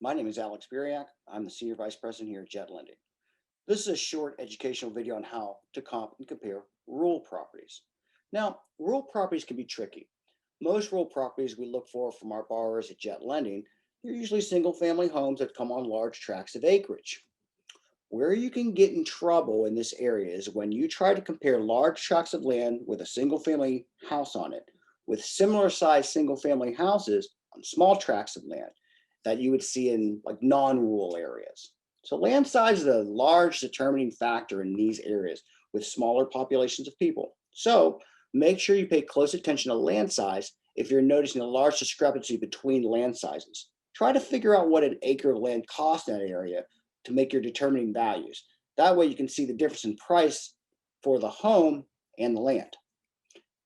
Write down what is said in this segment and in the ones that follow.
My name is Alex Buriak. I'm the Senior Vice President here at Jet Lending. This is a short educational video on how to comp and compare rural properties. Now, rural properties can be tricky. Most rural properties we look for from our borrowers at Jet Lending, they're usually single family homes that come on large tracts of acreage. Where you can get in trouble in this area is when you try to compare large tracts of land with a single family house on it with similar sized single family houses on small tracts of land that you would see in like non-rural areas. So land size is a large determining factor in these areas with smaller populations of people. So make sure you pay close attention to land size if you're noticing a large discrepancy between land sizes. Try to figure out what an acre of land costs in that area to make your determining values. That way you can see the difference in price for the home and the land.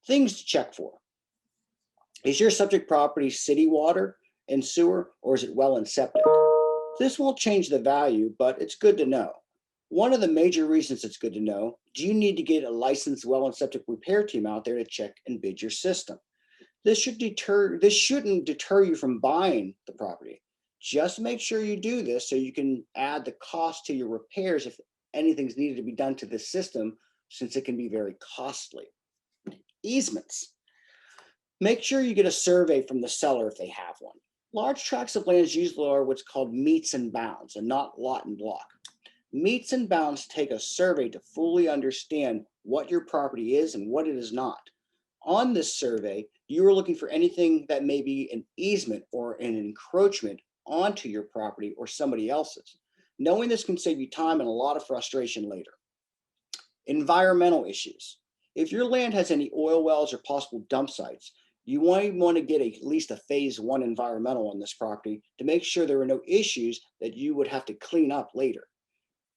Things to check for. Is your subject property city water and sewer, or is it well and septic? This won't change the value, but it's good to know. One of the major reasons it's good to know, do you need to get a licensed well and septic repair team out there to check and bid your system? This shouldn't deter you from buying the property. Just make sure you do this so you can add the cost to your repairs if anything's needed to be done to the system, since it can be very costly. Easements. Make sure you get a survey from the seller if they have one. Large tracts of land usually are what's called meets and bounds and not lot and block. Meets and bounds take a survey to fully understand what your property is and what it is not. On this survey, you are looking for anything that may be an easement or an encroachment onto your property or somebody else's. Knowing this can save you time and a lot of frustration later. Environmental issues. If your land has any oil wells or possible dump sites, you might want to get at least a phase 1 environmental on this property to make sure there are no issues that you would have to clean up later.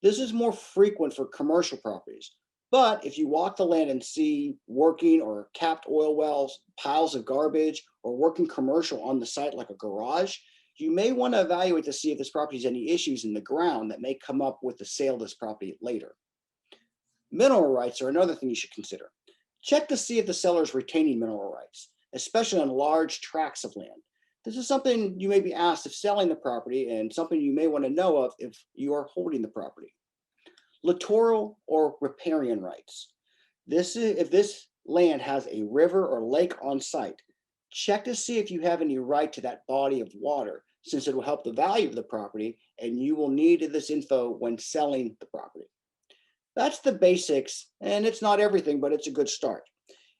This is more frequent for commercial properties, but if you walk the land and see working or capped oil wells, piles of garbage, or working commercial on the site like a garage, you may want to evaluate to see if this property has any issues in the ground that may come up with the sale of this property later. Mineral rights are another thing you should consider. Check to see if the seller is retaining mineral rights, especially on large tracts of land. This is something you may be asked if selling the property and something you may want to know of if you are holding the property. Littoral or riparian rights. If this land has a river or lake on site. Check to see if you have any right to that body of water, since it will help the value of the property and you will need this info when selling the property. That's the basics, and it's not everything, but it's a good start.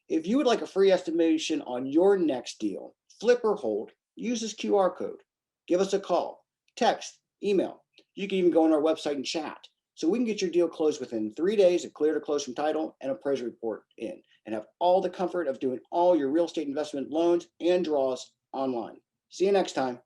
If you would like a free estimation on your next deal, flip or hold, use this QR code. Give us a call, text, email. You can even go on our website and chat. So we can get your deal closed within 3 days, a clear to close from title and appraisal report in, and have all the comfort of doing all your real estate investment loans and draws online. See you next time.